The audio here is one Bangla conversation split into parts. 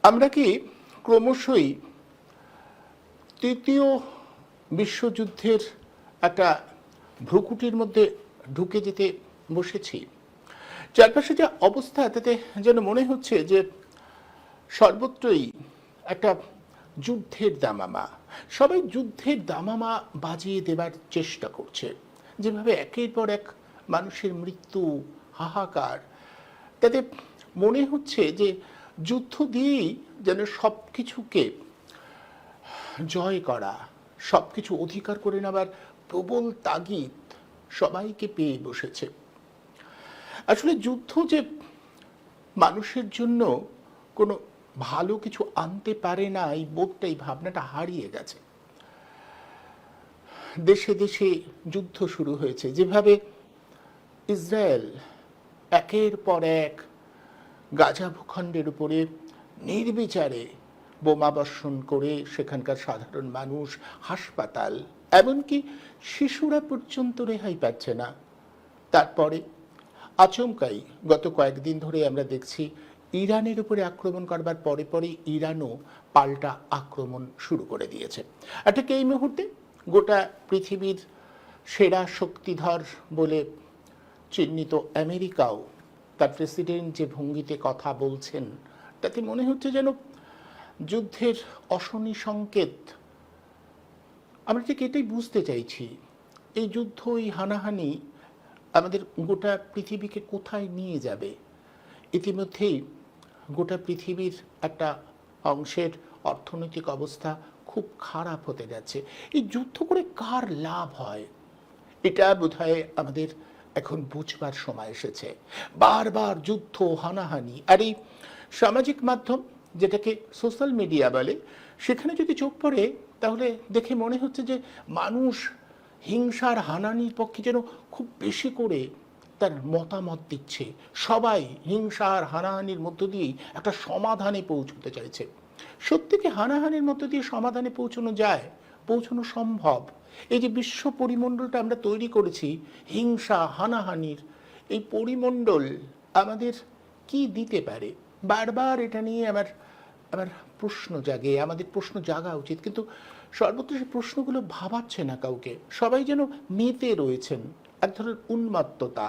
আমরা কি ক্রমশই তৃতীয় বিশ্বযুদ্ধের একটা ভ্রুকুটির মধ্যে ঢুকে যেতে বসেছি? চারপাশে যে অবস্থা, তাতে যেন মনে হচ্ছে যে সর্বত্রই একটা যুদ্ধের দামামা। সবাই যুদ্ধের দামামা বাজিয়ে দেবার চেষ্টা করছে। যেভাবে একের পর এক মানুষের মৃত্যু, হাহাকার, তাতে মনে হচ্ছে যে যুদ্ধ দিয়েই যেন সব কিছুকে জয় করা, সব কিছু অধিকার করে নেবার প্রবল তাগিদ সবাইকে পেয়ে বসেছে। আসলে যুদ্ধ যে মানুষের জন্য কোনো ভালো কিছু আনতে পারে না, এই বোধটা, এই ভাবনাটা হারিয়ে গেছে। দেশে দেশে যুদ্ধ শুরু হয়েছে। যেভাবে ইসরায়েল একের পর এক গাজা ভূখণ্ডের উপরে নির্বিচারে বোমাবর্ষণ করে সেখানকার সাধারণ মানুষ, হাসপাতাল, এমনকি শিশুরা পর্যন্ত রেহাই পাচ্ছে না। তারপরে আচমকাই গত কয়েকদিন ধরে আমরা দেখছি ইরানের উপরে আক্রমণ করবার পরে পরে ইরানও পাল্টা আক্রমণ শুরু করে দিয়েছে। আর ঠিক এই মুহূর্তে গোটা পৃথিবীর সেরা শক্তিধর বলে চিহ্নিত আমেরিকাও তার প্রেসিডেন্ট যে ভঙ্গিতে কথা বলছেন, তাতে মনে হচ্ছে যেন যুদ্ধের অশনি সংকেত। আমরা ঠিক এটাই বুঝতে চাইছি, এই যুদ্ধ, এই হানাহানি আমাদের গোটা পৃথিবীকে কোথায় নিয়ে যাবে। ইতিমধ্যেই গোটা পৃথিবীর একটা অংশের অর্থনৈতিক অবস্থা খুব খারাপ হতে যাচ্ছে। এই যুদ্ধ করে কার লাভ হয়, এটা বোধহয় আমাদের এখন বুঝবার সময় এসেছে। বারবার যুদ্ধ, হানাহানি, আর এই সামাজিক মাধ্যম, যেটাকে সোশ্যাল মিডিয়া বলে, সেখানে যদি চোখ পড়ে তাহলে দেখে মনে হচ্ছে যে মানুষ হিংসার, হানানির পক্ষে যেন খুব বেশি করে তার মতামত দিচ্ছে। সবাই হিংসার, হানাহানির মধ্য দিয়েই একটা সমাধানে পৌঁছতে চাইছে। সত্যি কি হানাহানির মধ্য দিয়ে সমাধানে পৌঁছানো যায়? পৌঁছানো সম্ভব? এই যে বিশ্ব পরিমণ্ডলটা আমরা তৈরি করেছি হিংসা, হানাহানির, এই পরিমণ্ডল আমাদের কি দিতে পারে? বারবার এটা নিয়ে আমার আমার প্রশ্ন জাগে। আমাদের প্রশ্ন জাগা উচিত, কিন্তু সর্বত্র সেই প্রশ্নগুলো ভাবাচ্ছে না কাউকে। সবাই যেন মেতে রয়েছেন। এক ধরনের উন্মত্ততা,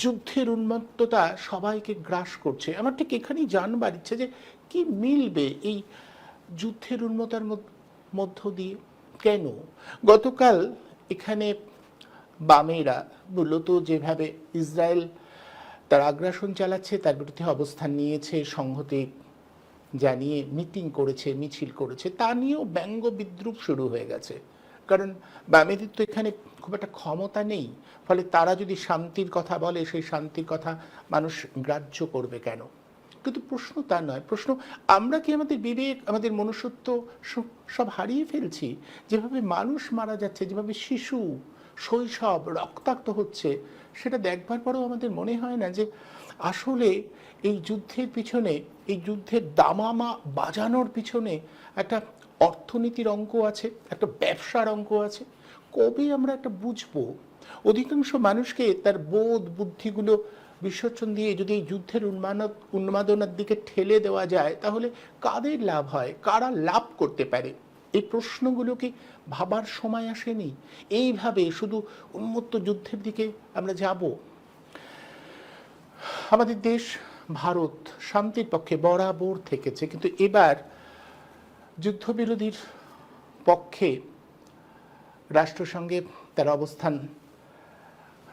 যুদ্ধের উন্মত্ততা সবাইকে গ্রাস করছে। আমার ঠিক এখানেই জানবার ইচ্ছে যে কি মিলবে এই যুদ্ধের উন্মতার মধ্য দিয়ে। কেন গতকাল এখানে বামেরা মূলত যেভাবে ইসরায়েল তার আগ্রাসন চালাচ্ছে তার বিরুদ্ধে অবস্থান নিয়েছে, সংহতি জানিয়ে মিটিং করেছে, মিছিল করেছে, তা নিয়েও ব্যঙ্গ বিদ্রুপ শুরু হয়ে গেছে। কারণ বামেদের তো এখানে খুব একটা ক্ষমতা নেই, ফলে তারা যদি শান্তির কথা বলে, সেই শান্তির কথা মানুষ গ্রাহ্য করবে কেন? কিন্তু প্রশ্ন তা নয়। প্রশ্ন, আমরা কি আমাদের বিবেক, আমাদের মনুষ্যত্ব সব হারিয়ে ফেলছি? যেভাবে মানুষ মারা যাচ্ছে, যেভাবে শিশু, শৈশব রক্তাক্ত হচ্ছে, সেটা দেখবার পরেও আমাদের মনে হয় না যে আসলে এই যুদ্ধের পিছনে, এই যুদ্ধের দামামা বাজানোর পিছনে একটা অর্থনীতির অঙ্ক আছে, একটা ব্যবসার অঙ্ক আছে? কবে আমরা একটা বুঝবো? অধিকাংশ মানুষকে তার বোধ বুদ্ধিগুলো বিসর্জন দিয়ে যদি এই যুদ্ধের উন্মাদনার দিকে ঠেলে দেওয়া যায়, তাহলে কাদের লাভ হয়, কারা লাভ করতে পারে? এই প্রশ্নগুলো কি ভাবার সময় আসেনি? এইভাবে শুধু উন্মত্ত যুদ্ধের দিকে আমরা যাব? আমাদের দেশ ভারত শান্তির পক্ষে বরাবর থেকেছে, কিন্তু এবার যুদ্ধবিরোধীর পক্ষে রাষ্ট্রসংঘে তার অবস্থান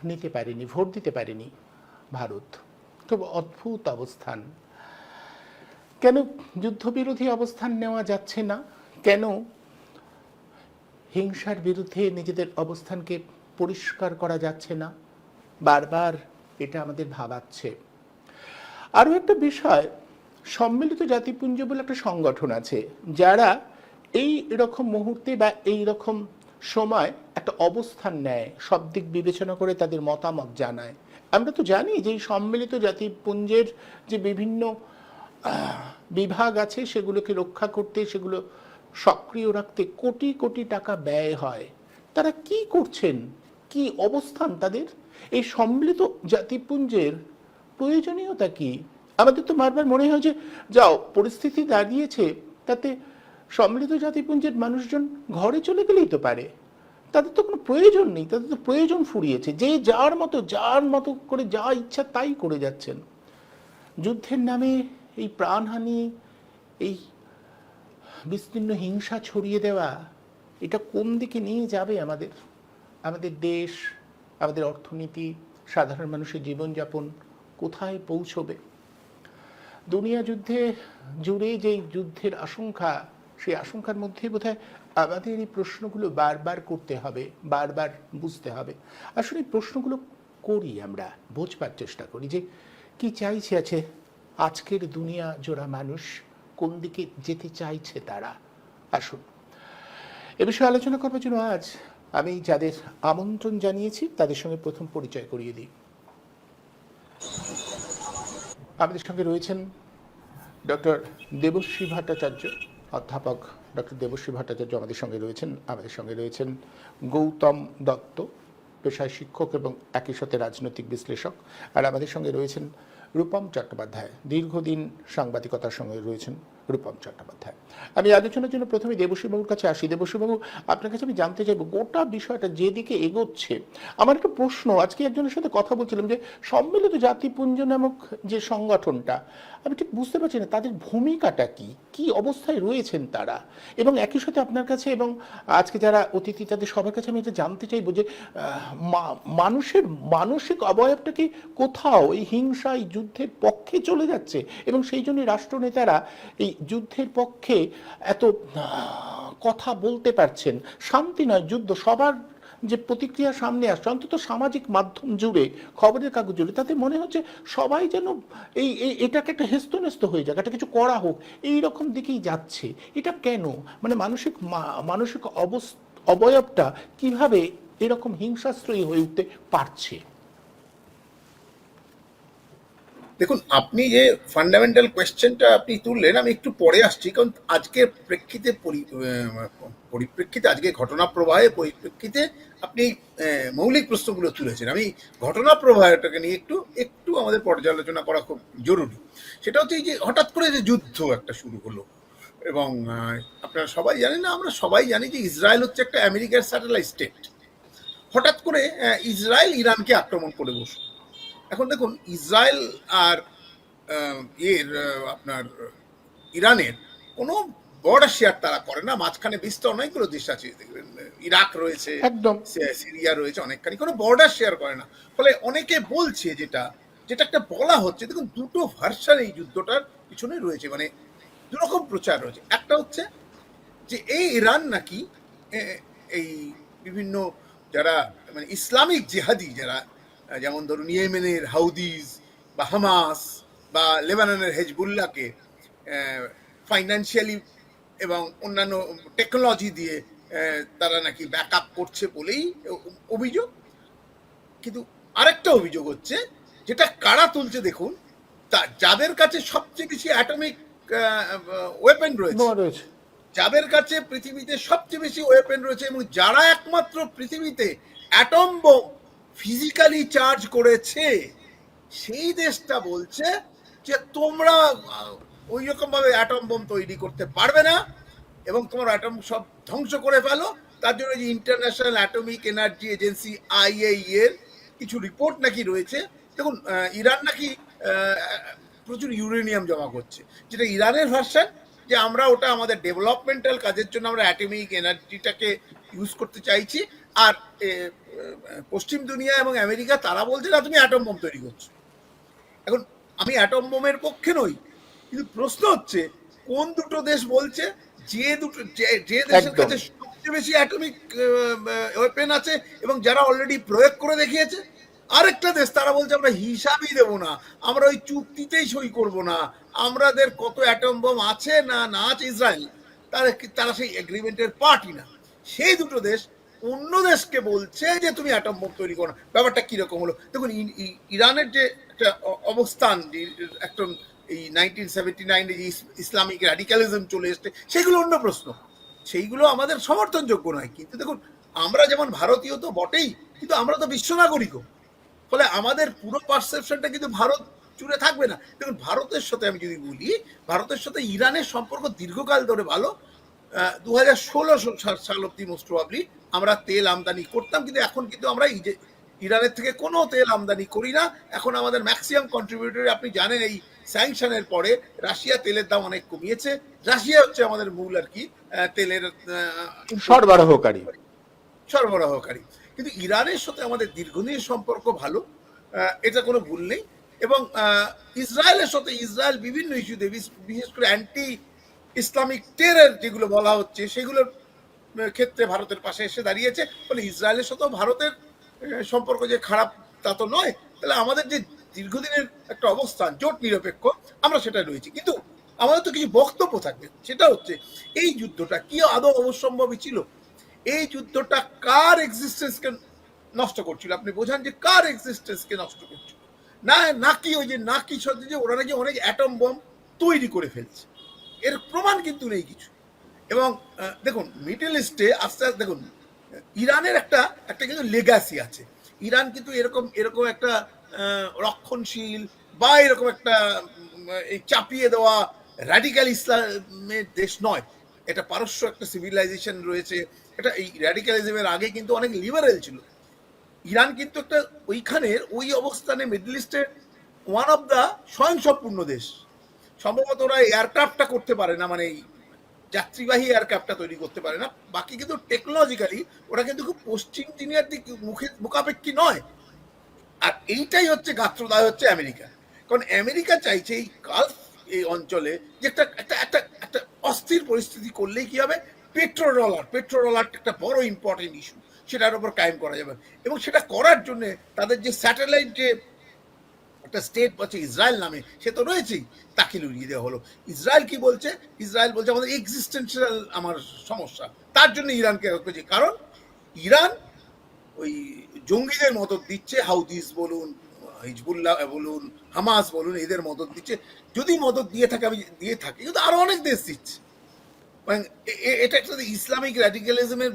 নিতে পারেনি, ভোট দিতে পারেনি ভারত। খুব অদ্ভুত অবস্থান। কেন যুদ্ধবিরোধী অবস্থান নেওয়া যাচ্ছে না? কেন হিংসার বিরুদ্ধে নিজেদের অবস্থানকে পরিষ্কার করা যাচ্ছে না? বারবার এটা আমাদের ভাবাচ্ছে। আরও একটা বিষয়, সম্মিলিত জাতিপুঞ্জ বলে একটা সংগঠন আছে, যারা এই রকম মুহূর্তে বা এই রকম সময় একটা অবস্থান নেয়, সব দিক বিবেচনা করে তাদের মতামত জানায়। আমরা তো জানি যে এই সম্মিলিত জাতিপুঞ্জের যে বিভিন্ন বিভাগ আছে, সেগুলোকে রক্ষা করতে, সেগুলো সক্রিয় রাখতে কোটি কোটি টাকা ব্যয় হয়। তারা কি করছেন, কি অবস্থান তাদের? এই সম্মিলিত জাতিপুঞ্জের প্রয়োজনীয়তা কি? আমাদের তো বারবার মনে হয় যে যাও পরিস্থিতি দাঁড়িয়েছে, তাতে সম্মিলিত জাতিপুঞ্জের মানুষজন ঘরে চলে গেলেই তো পারে, তাদের তো কোনো প্রয়োজন নেই, তাদের তো প্রয়োজন ফুরিয়েছে, যে যার মতো করে যা ইচ্ছা তাই করে যাচ্ছেন। যুদ্ধের নামে এই প্রাণহানি, এই বিস্তীর্ণ হিংসা ছড়িয়ে দেওয়া, এটা কোন দিকে নিয়ে যাবে আমাদের আমাদের দেশ, আমাদের অর্থনীতি, সাধারণ মানুষের জীবনযাপন কোথায় পৌঁছবে? দুনিয়া যুদ্ধে জুড়ে যেই যুদ্ধের আশঙ্কা, সেই আশঙ্কার মধ্যে বোধহয় আমাদের এই প্রশ্নগুলো বারবার করতে হবে, বারবার বুঝতে হবে। আসলে এই প্রশ্নগুলো করি, আমরা বোঝবার চেষ্টা করি যে কি চাইছে আছে আজকের দুনিয়া জোড়া মানুষ, কোন দিকে যেতে চাইছে তারা। আসুন এ বিষয়ে আলোচনা করবার জন্য আজ আমি যাদের আমন্ত্রণ জানিয়েছি তাদের সঙ্গে প্রথম পরিচয় করিয়ে দিই। আমাদের সঙ্গে রয়েছেন ডক্টর দেবশ্রী ভট্টাচার্য, অধ্যাপক ডক্টর দেবশ্রী ভট্টাচার্য আমাদের সঙ্গে রয়েছেন। আমাদের সঙ্গে রয়েছেন গৌতম দত্ত, পেশায় শিক্ষক এবং একই সাথে রাজনৈতিক বিশ্লেষক। আর আমাদের সঙ্গে রয়েছেন রূপম চট্টোপাধ্যায়, দীর্ঘদিন সাংবাদিকতার সঙ্গে রয়েছেন রূপম চট্টোপাধ্যায়। আমি আলোচনার জন্য প্রথমে দেবশ্রীবাবুর কাছে আসি। দেবশ্রীবাবু, আপনার কাছে আমি জানতে চাইব, গোটা বিষয়টা যেদিকে এগোচ্ছে, আমার একটা প্রশ্ন, আজকে একজনের সাথে কথা বলছিলাম যে সম্মিলিত জাতিপুঞ্জ নামক যে সংগঠনটা, আমি ঠিক বুঝতে পারছি না তাদের ভূমিকাটা কি, কি অবস্থায় রয়েছেন তারা, এবং একই সাথে আপনার কাছে এবং আজকে যারা অতিথি তাদের সবার কাছে আমি এটা জানতে চাইবো যে মানুষের মানসিক অবয়বটা কি কোথাও এই হিংসা, এই যুদ্ধের পক্ষে চলে যাচ্ছে, এবং সেই জন্য রাষ্ট্রনেতারা এই যুদ্ধের পক্ষে এত কথা বলতে পারছেন। শান্তি নয়, যুদ্ধ। সবার যে প্রতিক্রিয়া সামনে আসছে, অন্তত সামাজিক মাধ্যম জুড়ে, খবরের কাগজ জুড়ে, তাতে মনে হচ্ছে সবাই যেন এই এটাকে একটা হেস্তনেস্ত হয়ে যাক, একটা কিছু করা হোক, এই রকম দিকেই যাচ্ছে। এটা কেন? মানে মানসিক অবয়বটা কিভাবে এরকম হিংসাশ্রয়ী হয়ে উঠতে পারছে? দেখুন, আপনি যে ফান্ডামেন্টাল কোয়েশ্চেনটা আপনি তুললেন, আমি একটু পরে আসছি, কারণ আজকের পরিপ্রেক্ষিতে আজকে ঘটনা প্রবাহের পরিপ্রেক্ষিতে আপনি মৌলিক প্রশ্নগুলো তুলেছেন। আমি ঘটনা প্রবাহটাকে নিয়ে একটু আমাদের পর্যালোচনা করা খুব জরুরি। সেটা হচ্ছে যে হঠাৎ করে যে যুদ্ধ একটা শুরু হলো, এবং আপনারা সবাই জানেন না, আমরা সবাই জানি যে ইসরায়েল হচ্ছে একটা আমেরিকার স্যাটেলাইট স্টেট। হঠাৎ করে ইসরায়েল ইরানকে আক্রমণ করে বসল। এখন দেখুন, ইসরায়েল আর আপনার ইরানের কোনো বর্ডার শেয়ার তারা করে না। মাঝখানে বিস্তর অনেকগুলো দেশ আছে, দেখবেন ইরাক রয়েছে, একদম সিরিয়া রয়েছে, অনেকখানি কোনো বর্ডার শেয়ার করে না। ফলে অনেকে বলছে যেটা একটা বলা হচ্ছে, দেখুন দুটো ভার্সন এই যুদ্ধটার পিছনে রয়েছে, মানে দুরকম প্রচার রয়েছে। একটা হচ্ছে যে এই ইরান নাকি এই বিভিন্ন যারা মানে ইসলামিক জেহাদি যারা, যেমন ধরুন ইয়েমেনের হাউদিজ বা হামাস বা লেবাননের হেজবুল্লাহকে ফাইন্যান্সিয়ালি এবং অন্যান্য টেকনোলজি দিয়ে তারা নাকি ব্যাক আপ করছে বলেই অভিযোগ। কিন্তু আরেকটা অভিযোগ হচ্ছে, যেটা কারা তুলছে দেখুন, যাদের কাছে সবচেয়ে বেশি অ্যাটমিক ওয়েপেন রয়েছে, যাদের কাছে পৃথিবীতে সবচেয়ে বেশি ওয়েপেন রয়েছে, এবং যারা একমাত্র পৃথিবীতে অ্যাটম বোম ফিজিক্যালি চার্জ করেছে, সেই দেশটা বলছে যে তোমরা ওই রকম ভাবে অ্যাটম বোম তৈরি করতে পারবে না, এবং তোমার অ্যাটম সব ধ্বংস করে ফেলো। তার জন্য যে international atomic energy agency IAEA এর কিছু রিপোর্ট নাকি রয়েছে। দেখুন, ইরান নাকি প্রচুর ইউরেনিয়াম জমা করছে, যেটা ইরানের ভার্সন, যে আমরা ওটা আমাদের ডেভেলপমেন্টাল কাজের জন্য আমরা অ্যাটমিক এনার্জিটাকে ইউজ করতে চাইছি, আর পশ্চিম দুনিয়া এবং আমেরিকা তারা বলছে না তুমি অ্যাটম বোম তৈরি করছো। এখন আমি অ্যাটম বোমের পক্ষে নই, কিন্তু প্রশ্ন হচ্ছে কোন দুটো দেশ বলছে, যে দেশের কাছে সবচেয়ে বেশি অ্যাটমিক ওয়েপেন আছে এবং যারা অলরেডি প্রয়োগ করে দেখিয়েছে। আরেকটা দেশ তারা বলছে আমরা হিসাবই দেব না, আমরা ওই চুক্তিতেই সই করব না, আমাদের কত অ্যাটম বোম আছে না আছে। ইসরায়েল তারা সেই এগ্রিমেন্টের পার্টি না। সেই দুটো দেশ অন্য দেশকে বলছে যে তুমি অ্যাটম বোম তৈরি করো না। ব্যাপারটা কিরকম হলো দেখুন। ইরানের যে একটা অবস্থান, একটা এই 1979 যে ইসলামিক র্যাডিক্যালিজম চলে এসছে, সেগুলো অন্য প্রশ্ন, সেইগুলো আমাদের সমর্থনযোগ্য নয়। কিন্তু দেখুন, আমরা যেমন ভারতীয় তো বটেই, কিন্তু আমরা তো বিশ্ব নাগরিকও। ফলে আমাদের পুরো পারসেপশনটা কিন্তু ভারত জুড়ে থাকবে না। দেখুন ভারতের সাথে আমি যদি বলি, ভারতের সাথে ইরানের সম্পর্ক দীর্ঘকাল ধরে ভালো। 2016 সাল অব্দি মোস্ট প্রবাবলি আমরা তেল আমদানি করতাম, কিন্তু এখন কিন্তু আমরা ইরানের থেকে কোনো তেল আমদানি করি না। এখন আমাদের ম্যাক্সিমাম কন্ট্রিবিউটর, আপনি জানেন এই স্যাংশনের পরে রাশিয়া তেলের দাম অনেক কমিয়েছে। রাশিয়া হচ্ছে আমাদের মূল আর কি তেলের সরবরাহকারী। কিন্তু ইরানের সাথে আমাদের দীর্ঘদিনের সম্পর্ক ভালো, এটা কোনো ভুল নেই। এবং ইসরায়েলের সাথে ইসরায়েল বিভিন্ন ইস্যুতে, বিশেষ করে অ্যান্টি ইসলামিক টেরর যেগুলো বলা হচ্ছে সেগুলোর ক্ষেত্রে ভারতের পাশে এসে দাঁড়িয়েছে। ফলে ইসরায়েলের সাথেও ভারতের সম্পর্ক যে খারাপ তা তো নয়। তাহলে আমাদের যে দীর্ঘদিনের একটা অবস্থান জোট নিরপেক্ষ, আমরা সেটা রয়েছি। কিন্তু আমাদের তো কিছু বক্তব্য থাকবে, সেটা হচ্ছে এই যুদ্ধটা কি আদৌ অবশ্যম্ভাবী ছিল? এই যুদ্ধটা কার এক্সিস্টেন্সকে নষ্ট করছিল? আপনি বোঝান যে কার এক্সিস্টেন্সকে নষ্ট করছিল? নাকি ওই যে নাকি সত্যি যে ওরা নাকি অনেক অ্যাটম বম তৈরি করে ফেলছে, এর প্রমাণ কিন্তু নেই কিছু। এবং দেখুন মিডল ইস্টে আস্তে আস্তে দেখুন ইরানের একটা কিন্তু লেগাসি আছে। ইরান কিন্তু এরকম একটা রক্ষণশীল বা এরকম একটা এই চাপিয়ে দেওয়া র্যাডিক্যাল ইসলামের দেশ নয়। এটা পারস্য একটা সিভিলাইজেশন রয়েছে। এটা এই র্যাডিক্যালিজমের আগে কিন্তু অনেক লিবারেল ছিল। ইরান কিন্তু একটা ওইখানের ওই অবস্থানে মিডল ইস্টের ওয়ান অফ দ্য স্বয়ংসম্পূর্ণ দেশ। সম্ভবত ওরা এয়ারক্রাফটটা করতে পারে না, মানে এই যাত্রীবাহী এয়ারক্রাফটটা তৈরি করতে পারে না। বাকি কিন্তু টেকনোলজিক্যালি ওরা কিন্তু খুব পশ্চিম দুনিয়ার দিক মুখাপেক্ষী নয়। আর এইটাই হচ্ছে গাত্রদায় হচ্ছে আমেরিকা। কারণ আমেরিকা চাইছে এই গালফ এই অঞ্চলে যে একটা অস্থির পরিস্থিতি করলেই কি হবে, পেট্রো ডলার একটা বড় ইম্পর্টেন্ট ইস্যু, সেটার উপর কায়েম করা যাবে। এবং সেটা করার জন্য তাদের যে স্যাটেলাইট যে একটা স্টেট আছে ইসরায়েল নামে, সে তো রয়েছেই, তাকে উড়িয়ে দেওয়া হলো। ইসরায়েল কি বলছে? ইসরায়েল বলছে আমাদের এক্সিস্টেন্সিয়াল আমার সমস্যা, তার জন্য ইরানকে, কারণ ইরান ওই জঙ্গিদের মদত দিচ্ছে, হাউদিস বলুন, হিজবুল্লাহ বলুন, হামাস বলুন, এদের মদত দিচ্ছে। যদি মদত দিয়ে থাকে, আমি দিয়ে থাকি, কিন্তু আরো অনেক দেশ দিচ্ছে। মানে এটা একটা ইসলামিক র্যাডিক্যালিজমের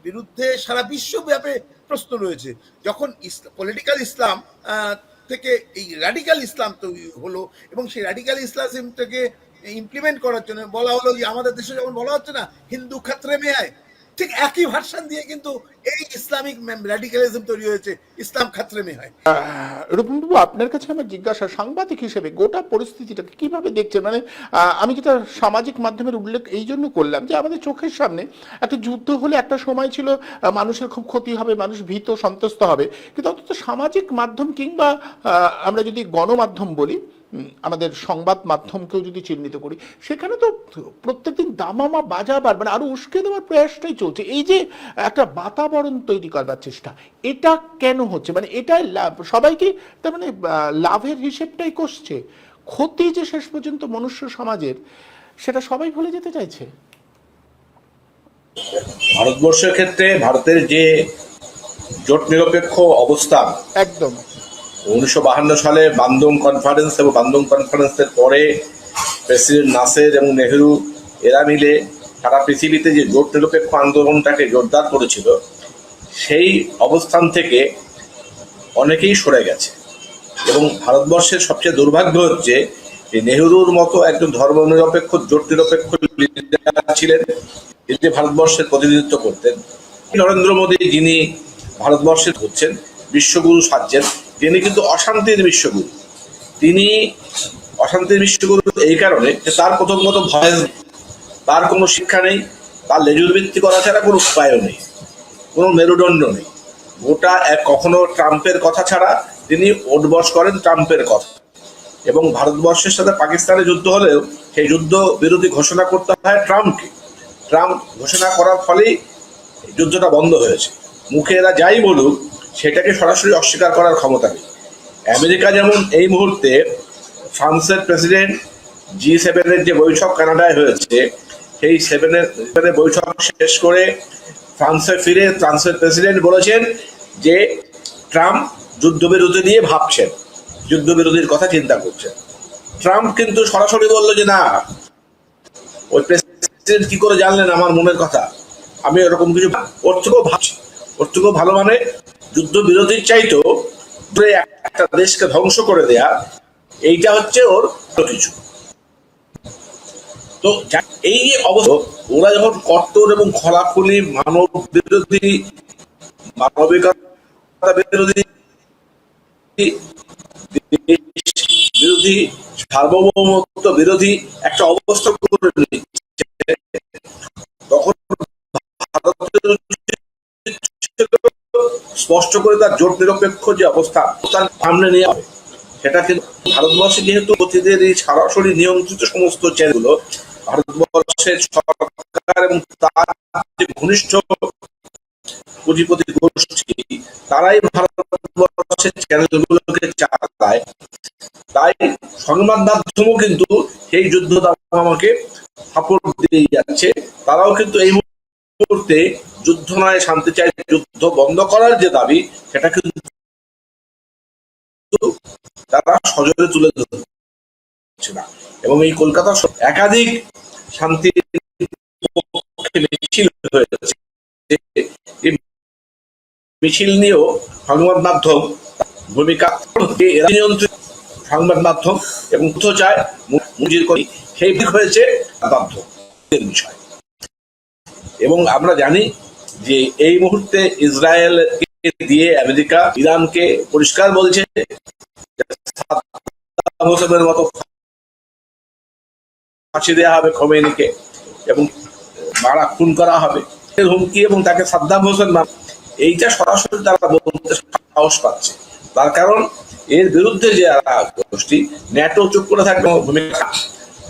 বিরুদ্ধে সারা বিশ্বব্যাপী প্রশ্ন রয়েছে। যখন পলিটিক্যাল ইসলাম থেকে এই র্যাডিক্যাল ইসলাম তৈরি হলো, এবং সেই র্যাডিক্যাল ইসলামটাকে ইমপ্লিমেন্ট করার জন্য বলা হলো যে আমাদের দেশে যেমন বলা হচ্ছে না হিন্দু খাতরে মে আয়, ঠিক একই ভার্সন দিয়ে কিন্তু এই ইসলামিক র্যাডিক্যালিজম তৈরি হয়েছে, ইসলাম খাতরে মে হয়। রূপমবাবু, আপনার কাছে আমার জিজ্ঞাসা, সাংবাদিক হিসেবে গোটা পরিস্থিতিটাকে কিভাবে দেখছেন? মানে আমি যেটা সামাজিক মাধ্যমের উল্লেখ এই জন্য করলাম যে আমাদের চোখের সামনে একটা যুদ্ধ হলে একটা সময় ছিল মানুষের খুব ক্ষতি হবে, মানুষ ভীত সন্ত্রস্ত হবে, কিন্তু অন্তত সামাজিক মাধ্যম কিংবা আমরা যদি গণমাধ্যম বলি, আমাদের সংবাদ মাধ্যমকেও যদি চিহ্নিত করি, সেখানে তো প্রত্যেকদিন দামামা বাজাবার মানে আরো উস্কে দেওয়ার প্রয়াসটাই চলছে। এই যে একটা বাতাবরণ তৈরি করবার চেষ্টা, এটা কেন হচ্ছে? মানে এটাই লাভ, সবাই কি তার মানে লাভের হিসেবটাই করছে? ক্ষতি যে শেষ পর্যন্ত মনুষ্য সমাজের, সেটা সবাই ভুলে যেতে চাইছে। ভারতবর্ষের ক্ষেত্রে ভারতের যে জোট নিরপেক্ষ অবস্থান, একদম 1952 সালে বান্দং কনফারেন্স এবং বান্দং কনফারেন্সের পরে প্রেসিডেন্ট নাসের এবং নেহেরু এরা মিলে সারা পৃথিবীতে যে জোট নিরপেক্ষ আন্দোলনটাকে জোরদার করেছিল, সেই অবস্থান থেকে অনেকেই সরে গেছে। এবং ভারতবর্ষের সবচেয়ে দুর্ভাগ্য হচ্ছে যে নেহেরুর মতো একজন ধর্মনিরপেক্ষ জোট নিরপেক্ষ লিডার ছিলেন, যিনি ভারতবর্ষের প্রতিনিধিত্ব করতেন। নরেন্দ্র মোদী, যিনি ভারতবর্ষের হচ্ছেন বিশ্বগুরু সাজছেন, তিনি কিন্তু অশান্তির বিশ্বগুরু। তিনি অশান্তির বিশ্বগুরু এই কারণে যে তার প্রথমত ভয়েস, তার কোনো শিক্ষা নেই, তার লেজুর ভিত্তি করা ছাড়া কোনো উপায়ও নেই, কোনো মেরুদণ্ড নেই। গোটা কখনো ট্রাম্পের কথা ছাড়া তিনি ওটবস করেন ট্রাম্পের কথা। এবং ভারতবর্ষের সাথে পাকিস্তানের যুদ্ধ হলেও সেই যুদ্ধ বিরোধী ঘোষণা করতে হয় ট্রাম্পকে। ট্রাম্প ঘোষণা করার ফলেই যুদ্ধটা বন্ধ হয়েছে। মুখে এরা যাই বলুক, সেটাকে সরাসরি অস্বীকার করার ক্ষমতা নেই। আমেরিকা যেমন এই মুহূর্তে ফ্রান্সের প্রেসিডেন্ট G7 যে বৈঠক কানাডায় হয়েছে, সেই 7 বৈঠক শেষ করে ফ্রান্সে ফিরে ফ্রান্সের প্রেসিডেন্ট বলেছেন যে ট্রাম্প যুদ্ধবিরতি নিয়ে ভাবছেন, যুদ্ধবিরতির কথা চিন্তা করছেন। ট্রাম্প কিন্তু সরাসরি বলল যে না, ওই প্রেসিডেন্ট কি করে জানলেন আমার মনের কথা, আমি এরকম কিছু, ওর থেকেও ভাবছি, ওর থেকেও ভালো, মানে যুদ্ধবিরতির চাইতো একটা দেশকে ধ্বংস করে দেয়া এইটা হচ্ছে ওর কিছু। তো এই যে অবস্থা, ওরা যখন কট্টর এবং খোলাখুলি মানব বিরোধী, মানবিকতা বিরোধী, বিরোধী, সার্বভৌমত্ব বিরোধী একটা অবস্থা করে নিচ্ছে, তখন ভারতের স্পষ্ট করে তার জোট নিরপেক্ষ যে অবস্থা তার সামনে নিয়ে হবে। সেটা কিন্তু ভারতবর্ষে যেহেতু অতীতের এই সরাসরি নিয়ন্ত্রিত সমস্ত চ্যানেলগুলো, ভারতবর্ষের সরকার এবং তার যে ঘনিষ্ঠ পুঁজিপতি গোষ্ঠী, তারাই ভারতবর্ষের চ্যানেলগুলোকে চালায়। তাই সংবাদ মাধ্যমও কিন্তু সেই যুদ্ধ আমাকে সাপোর্ট দিয়ে যাচ্ছে। তারাও কিন্তু এই মুহূর্তে যুদ্ধ নয় শান্তি চাই, যুদ্ধ বন্ধ করার যে দাবি, সেটা কিন্তু তারা সজোরে তুলে ধরছে না। এবং এই কলকাতা একাধিক শান্তি মিছিল হয়েছে, মিছিল নিয়েও সংবাদ মাধ্যম ভূমিকা, নিয়ন্ত্রিত সংবাদ মাধ্যম এবং তথ্য চায় মুজির করি, সেই দিক হয়েছে মাধ্যমের বিষয়। এবং আমরা জানি যে এই মুহূর্তে ইসরায়েলকে দিয়ে আমেরিকা ইরানকে পরিষ্কার বলছে সাদ্দাম হোসেনের মতো ফাঁসি দেওয়া হবে খোমেনিকে এবং মারা খুন করা হবে, হুমকি, এবং তাকে সাদ্দাম হোসেন এইটা সরাসরি তারা বলতে সাহস পাচ্ছে। তার কারণ এর বিরুদ্ধে যে গোষ্ঠী ন্যাটো চুপ করে থাকবে ভূমিকা,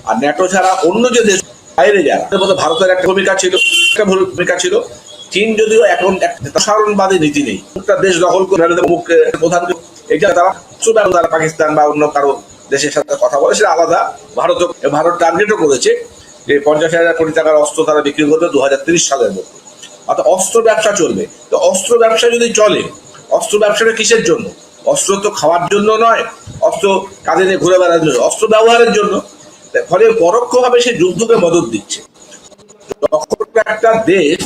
আর ন্যাটো ছাড়া অন্য যে দেশ বাইরে যারা, ভারতের একটা ভূমিকা ছিল, একটা ভূমিকা ছিল। চীন যদিও এখন একটা প্রসারণবাদী নীতি নেই, একটা দেশ দখল করে প্রধান, এটা তারা পাকিস্তান বা অন্য কারো দেশের সাথে কথা বলে, সেটা আলাদা। ভারত টার্গেটও করেছে যে 50,000 কোটি টাকার অস্ত্র তারা বিক্রি করবে 2030 সালের মধ্যে। অর্থাৎ অস্ত্র ব্যবসা চলবে। তো অস্ত্র ব্যবসা যদি চলে, অস্ত্র ব্যবসাটা কিসের জন্য? অস্ত্র তো খাওয়ার জন্য নয়, অস্ত্র কাঁধে নিয়ে ঘুরে বেড়ানোর জন্য, অস্ত্র ব্যবহারের জন্য। ফলে পরোক্ষভাবে সে যুদ্ধকে মদত দিচ্ছে। যখন একটা দেশ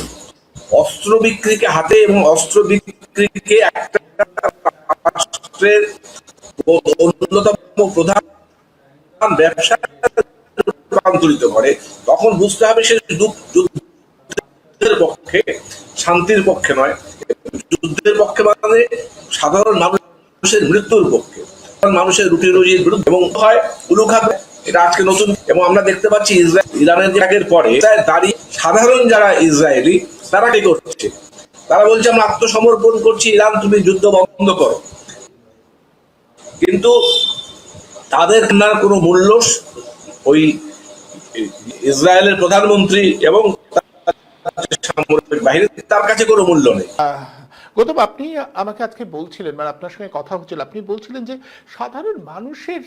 অস্ত্র বিক্রিকে হাতে এবং অস্ত্র বিক্রিকে একটা রাষ্ট্রের অন্যতম প্রধান ব্যবসা রূপান্তরিত করে, তখন বুঝতে হবে সে যুদ্ধের পক্ষে, শান্তির পক্ষে নয়। যুদ্ধের পক্ষে মানে সাধারণ মানুষের মৃত্যুর পক্ষে, মানুষের রুটি রুজির বিরুদ্ধে। এবং হয় উলুখাত, এটা আজকে নতুন। এবং আমরা দেখতে পাচ্ছি ইরানের ত্যাগের পরে দাঁড়িয়ে সাধারণ যারা ইসরায়েলি, তারা কি করছে? তারা বলছে আমরা আত্মসমর্পণ করছি, ইরান তুমি যুদ্ধ বন্ধ করো। কিন্তু তাদের না কোনো মূল্য ওই ইসরায়েলের প্রধানমন্ত্রী এবং সামরিক বাহিনী, তার কাছে কোনো মূল্য নেই। গৌতম, আপনি আমাকে আজকে বলছিলেন, মানে আপনার সঙ্গে কথা হচ্ছিল, আপনি বলছিলেন যে সাধারণ মানুষের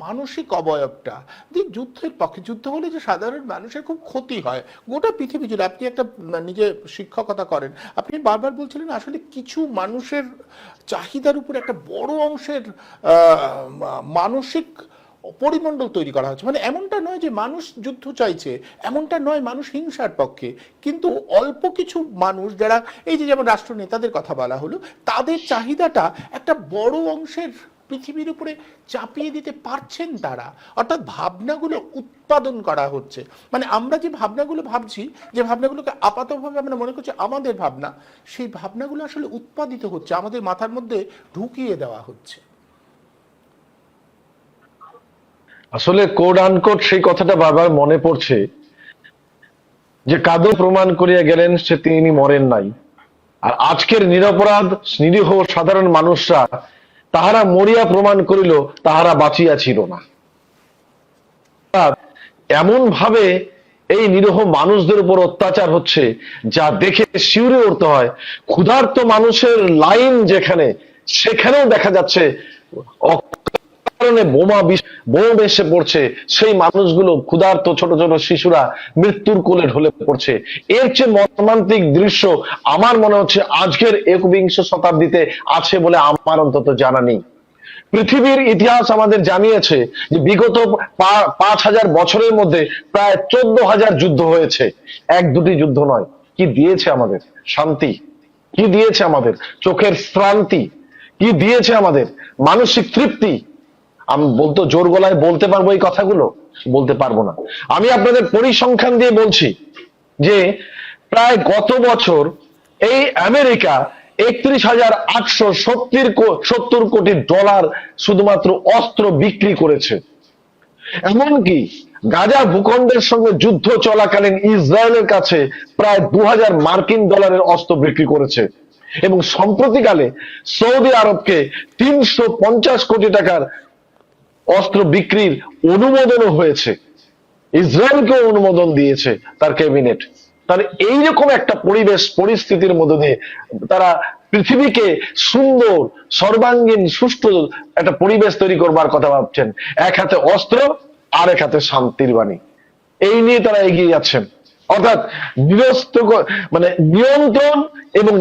মানসিক অবয়বটা যে যুদ্ধের পক্ষে, যুদ্ধ হলে যে সাধারণ মানুষের খুব ক্ষতি হয় গোটা পৃথিবী জুড়ে। আপনি একটা নিজে শিক্ষকতা করেন, আপনি বারবার বলছিলেন আসলে কিছু মানুষের চাহিদার উপর একটা বড় অংশের মানসিক পরিমণ্ডল তৈরি করা হচ্ছে। মানে এমনটা নয় যে মানুষ যুদ্ধ চাইছে, এমনটা নয় মানুষ হিংসার পক্ষে, কিন্তু অল্প কিছু মানুষ যারা, এই যে যেমন রাষ্ট্র নেতাদের কথা বলা হলো, তাদের চাহিদাটা একটা বড় অংশের পৃথিবীর উপরে চাপিয়ে দিতে পারছেন তারা। অর্থাৎ ভাবনাগুলো উৎপাদন করা হচ্ছে। মানে আমরা যে ভাবনাগুলো ভাবছি, যে ভাবনাগুলোকে আপাতভাবে আমরা মনে করছি আমাদের ভাবনা, সেই ভাবনাগুলো আসলে উৎপাদিত হচ্ছে, আমাদের মাথার মধ্যে ঢুকিয়ে দেওয়া হচ্ছে। আসলে কোড আনকোড সেই কথাটা বারবার মনে পড়ছে যে কাদো প্রমাণ করিয়া গেলেন সে তিনি মরেন নাই। আর আজকের নিরপরাধ নিরীহ সাধারণ মানুষরা তাহারা মরিয়া প্রমাণ করিল তাহারা বাঁচিয়া ছিল না। এমন ভাবে এই নিরীহ মানুষদের উপর অত্যাচার হচ্ছে যা দেখে শিউরে উঠতে হয়। ক্ষুধার্ত মানুষের লাইন যেখানে, সেখানেও দেখা যাচ্ছে বোম এসে পড়ছে, সেই মানুষগুলো ক্ষুধার্ত ছোট ছোট শিশুরা মৃত্যুর কোলে ঢলে পড়ছে। এর চেয়ে মর্মান্তিক দৃশ্য আমার মনে হচ্ছে আজকের 21 শতাব্দীতে আছে বলে আমার অন্তত জানা নেই। পৃথিবীর ইতিহাস আমাদের জানিয়েছে যে বিগত 5,000 বছরের মধ্যে প্রায় 14,000 যুদ্ধ হয়েছে, এক দুটি যুদ্ধ নয়। কি দিয়েছে আমাদের? শান্তি। কি দিয়েছে আমাদের? চোখের শ্রান্তি। কি দিয়েছে আমাদের? মানসিক তৃপ্তি। আমি জোর গলায় বলতে পারবো এই কথাগুলো? বলতে পারবো না। আমি আপনাদের পরিসংখ্যান দিয়ে বলছি যে প্রায় গত বছর এই আমেরিকা 31,870 কোটি ডলার শুধুমাত্র অস্ত্র বিক্রি করেছে। এমনকি গাজা ভূখণ্ডের সঙ্গে যুদ্ধ চলাকালীন ইসরায়েলের কাছে প্রায় 2000 মার্কিন ডলারের অস্ত্র বিক্রি করেছে, এবং সম্প্রতিকালে সৌদি আরবকে 350 কোটি টাকার অস্ত্র বিক্রির অনুমোদনও হয়েছে। ইসরায়েলকে অনুমোদন দিয়েছে তার ক্যাবিনেট। তাহলে এইরকম একটা পরিস্থিতির মধ্যে দিয়ে তারা পৃথিবীকে সুন্দর, সর্বাঙ্গীন, সুষ্ঠু একটা পরিবেশ তৈরি করবার কথা ভাবছেন। এক হাতে অস্ত্র, আর এক হাতে শান্তির বাণী, এই নিয়ে তারা এগিয়ে যাচ্ছেন। অর্থাৎ নিয়ন্ত্রণ এবং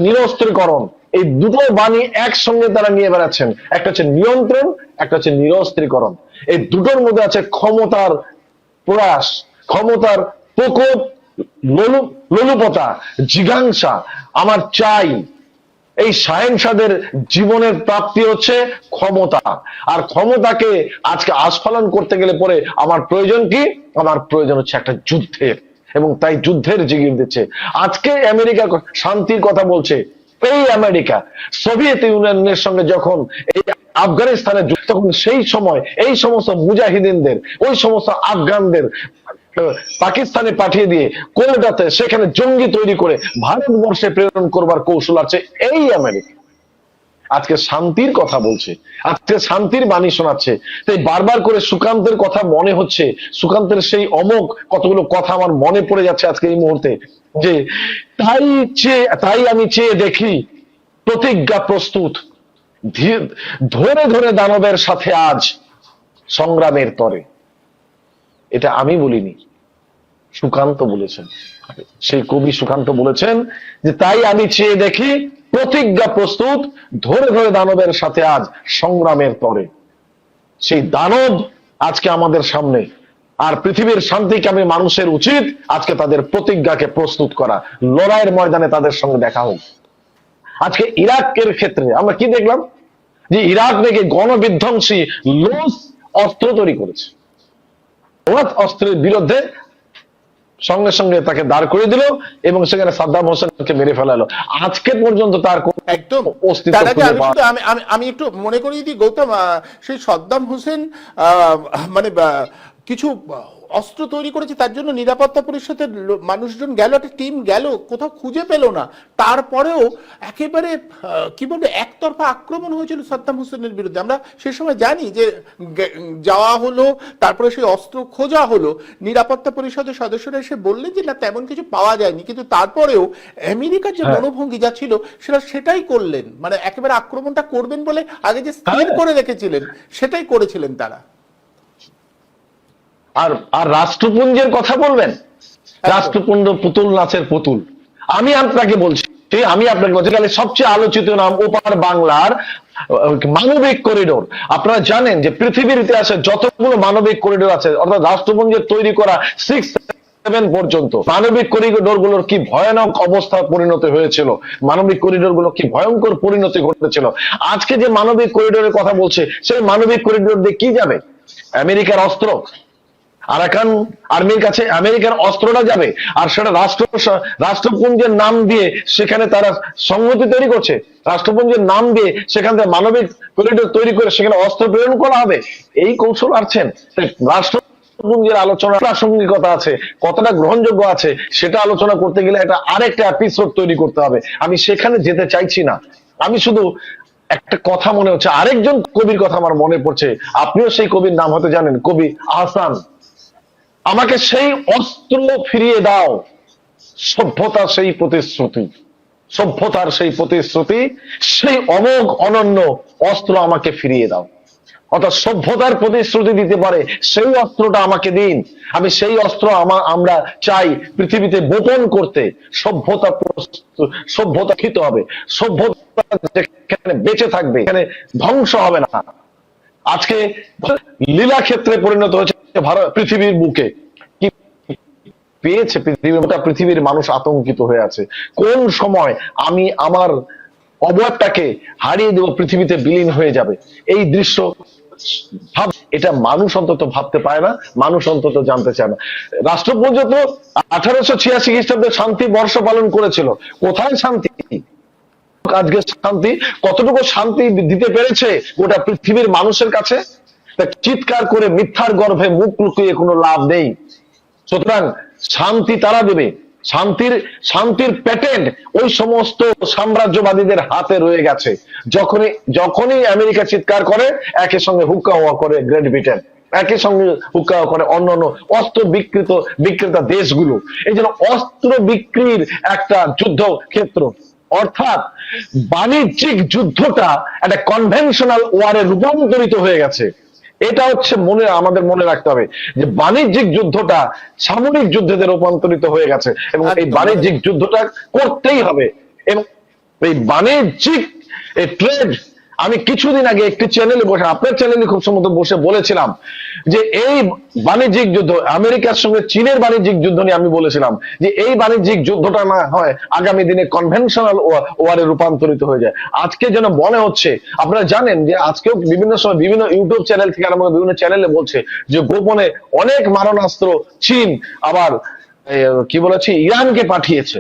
নিরস্ত্রীকরণ, এই দুটো বাণী একসঙ্গে তারা নিয়ে বেড়াচ্ছেন। একটা হচ্ছে নিয়ন্ত্রণ, একটা হচ্ছে নিরস্ত্রীকরণ। এই দুটোর মধ্যে আছে ক্ষমতার প্রয়াস, ক্ষমতার প্রকোপ, লোলুপতা, জিজ্ঞাসা, আমার চাই। এই সাহেবসাদের জীবনের প্রাপ্তি হচ্ছে ক্ষমতা, আর ক্ষমতাকে আজকে আস্ফালন করতে গেলে পরে আমার প্রয়োজন কি? আমার প্রয়োজন হচ্ছে একটা যুদ্ধের, এবং তাই যুদ্ধের জিগির দিচ্ছে। আজকে আমেরিকা শান্তির কথা বলছে। এই আমেরিকা সোভিয়েত ইউনিয়নের সঙ্গে যখন এই আফগানিস্তানে, তখন সেই সময় এই সমস্ত মুজাহিদিনদের, ওই সমস্ত আফগানদের পাকিস্তানে পাঠিয়ে দিয়ে কলকাতাতে সেখানে জঙ্গি তৈরি করে ভারতবর্ষে প্রেরণ করবার কৌশল আছে এই আমেরিকা। আজকে শান্তির কথা বলছে, আজকে শান্তির বাণী শোনাচ্ছে। তাই বারবার করে সুকান্তের কথা মনে হচ্ছে, সুকান্তের সেই অমোঘ কতগুলো কথা আমার মনে পড়ে যাচ্ছে আজকে এই মুহূর্তে, যে তাই আমি চেয়ে দেখি প্রতিজ্ঞা প্রস্তুত, ধরে ধরে দানবের সাথে আজ সংগ্রামের তরে। এটা আমি বলিনি, সুকান্ত বলেছেন। সেই কবি সুকান্ত বলেছেন যে তাই আমি চেয়ে দেখি প্রতিজ্ঞা প্রস্তুত, ধরে ধরে দানবের সাথে আজ সংগ্রামের তরে। সেই দানব আজকে আমাদের সামনে, আর পৃথিবীর শান্তিকামী মানুষের উচিত আজকে তাদের প্রতিজ্ঞাকে প্রস্তুত করা, লড়াইয়ের ময়দানে তাদের সঙ্গে দেখা হোক। আজকে ইরাকের ক্ষেত্রে আমরা কি দেখলাম? যে ইরাক নাকি গণবিধ্বংসী লোস অস্ত্র তৈরি করেছে, অস্ত্রের বিরুদ্ধে সঙ্গে সঙ্গে তাকে দাঁড় করে দিল, এবং সেখানে সাদ্দাম হোসেনকে মেরে ফেলালো। আজকে পর্যন্ত তার একদম অস্তিত্ব আমি একটু মনে করিয়ে দিই গৌতম, সেই সাদ্দাম হোসেন মানে কিছু অস্ত্র তৈরি করেছে, তার জন্য নিরাপত্তা পরিষদের মানুষজন গেল, একটা টিম গেল, কোথাও খুঁজে পেল না। তারপরেও একেবারে কি বলবো, একতরফা আক্রমণ হয়েছিল সাদ্দাম হোসেনের বিরুদ্ধে। আমরা সে সময় জানি যে যাওয়া হলো, তারপরে সেই অস্ত্র খোঁজা হলো, নিরাপত্তা পরিষদের সদস্যরা এসে বললেন যে না, তেমন কিছু পাওয়া যায়নি। কিন্তু তারপরেও আমেরিকার যে মনোভঙ্গি যা ছিল সেটাই করলেন, মানে একেবারে আক্রমণটা করবেন বলে আগে যে স্থির করে রেখেছিলেন সেটাই করেছিলেন তারা। আর রাষ্ট্রপুঞ্জের কথা বলবেন, রাষ্ট্রপুঞ্জ পুতুল নাচের পুতুল। আমি আপনাকে বলছি, সবচেয়ে আলোচিত নাম ওপার বাংলার মানবিক করিডোর। আপনারা জানেন যে পৃথিবীর ইতিহাসে যতগুলো মানবিক করিডোর আছে, অর্থাৎ রাষ্ট্রপুঞ্জের তৈরি করা 6-7 পর্যন্ত মানবিক করিডোর গুলোর কি ভয়ানক অবস্থা পরিণতি হয়েছিল, মানবিক করিডোর গুলো কি ভয়ঙ্কর পরিণতি ঘটেছিল। আজকে যে মানবিক করিডোরের কথা বলছে, সেই মানবিক করিডোর দিয়ে কি যাবে? আমেরিকার অস্ত্র। আরাকান আর্মির কাছে আমেরিকার অস্ত্রটা যাবে, আর সেটা রাষ্ট্রপুঞ্জের নাম দিয়ে সেখানে তারা সংহতি তৈরি করছে। রাষ্ট্রপুঞ্জের নাম দিয়ে সেখান থেকে মানবিক করিডোর তৈরি করে সেখানে অস্ত্র প্রেরণ করা হবে, এই কৌশল আছেন। রাষ্ট্রপুঞ্জের আলোচনা প্রাসঙ্গিকতা আছে, কতটা গ্রহণযোগ্য আছে সেটা আলোচনা করতে গেলে এটা আরেকটা এপিসোড তৈরি করতে হবে। আমি সেখানে যেতে চাইছি না। আমি শুধু একটা কথা মনে হচ্ছে, আরেকজন কবির কথা আমার মনে পড়ছে, আপনিও সেই কবির নাম হয়তো জানেন, কবি আহসান। আমাকে সেই অস্ত্র ফিরিয়ে দাও, সভ্যতার সেই প্রতিশ্রুতি, সভ্যতার সেই প্রতিশ্রুতি, সেই অমোঘ অনন্য অস্ত্র আমাকে ফিরিয়ে দাও। অর্থাৎ সভ্যতার প্রতিশ্রুতি দিতে পারে সেই অস্ত্রটা আমাকে দিন। আমি সেই অস্ত্র আমরা চাই পৃথিবীতে বপন করতে। সভ্যতা খিত হবে, সভ্যতা যেখানে বেঁচে থাকবে, এখানে ধ্বংস হবে না। আজকে লীলা ক্ষেত্রে পরিণত হয়েছে পৃথিবীর বুকে। কি পেয়েছে পৃথিবীর মানুষ আতঙ্কিত হয়ে আছে, কোন সময় আমি আমার অবয়বটাকে হারিয়ে দেব, পৃথিবীতে বিলীন হয়ে যাবে। এই দৃশ্য এটা মানুষ অন্তত ভাবতে পারে না, মানুষ অন্তত জানতে চায় না। রাষ্ট্রপুঞ্জ তো 1886 খ্রিস্টাব্দে শান্তি বর্ষ পালন করেছিল, কোথায় শান্তি? আজকে শান্তি কতটুকু শান্তি দিতে পেরেছে গোটা পৃথিবীর মানুষের কাছে? তা চিৎকার করে মিথ্যার গর্ভে মুখ লুকিয়ে কোনো লাভ নেই। সুতরাং শান্তি তারা দেবে, শান্তির প্যাটেন্ট ওই সমস্ত সাম্রাজ্যবাদীদের হাতে রয়ে গেছে। যখনই আমেরিকা চিৎকার করে, একই সঙ্গে হুক্কা হওয়া করে গ্রেট ব্রিটেন, একই সঙ্গে হুক্কা করে অন্যান্য অস্ত্র বিক্রেতা দেশগুলো। এই জন্য অস্ত্র বিক্রির একটা যুদ্ধ ক্ষেত্র, অর্থাৎ বাণিজ্যিক যুদ্ধটা একটা কনভেনশনাল ওয়ারে রূপান্তরিত হয়ে গেছে। এটা হচ্ছে আমাদের মনে রাখতে হবে যে বাণিজ্যিক যুদ্ধটা সামরিক যুদ্ধে রূপান্তরিত হয়ে গেছে, এবং এই বাণিজ্যিক যুদ্ধটা করতেই হবে। এবং এই বাণিজ্যিক ট্রেড, আমি কিছুদিন আগে একটি চ্যানেলে বসে, আপনার চ্যানেলে খুব সম্ভবত বসে বলেছিলাম যে এই বাণিজ্যিক যুদ্ধ, আমেরিকার সঙ্গে চীনের বাণিজ্যিক যুদ্ধ নিয়ে আমি বলেছিলাম যে এই বাণিজ্যিক যুদ্ধটা না হয় আগামী দিনে কনভেনশনাল ওয়ারে রূপান্তরিত হয়ে যায়। আজকে যেন মনে হচ্ছে, আপনারা জানেন যে আজকেও বিভিন্ন সময় বিভিন্ন ইউটিউব চ্যানেল থেকে আরম্ভ করে বিভিন্ন চ্যানেলে বলছে যে গোপনে অনেক মারণাস্ত্র চীন আবার কি বলেছে ইরানকে পাঠিয়েছে।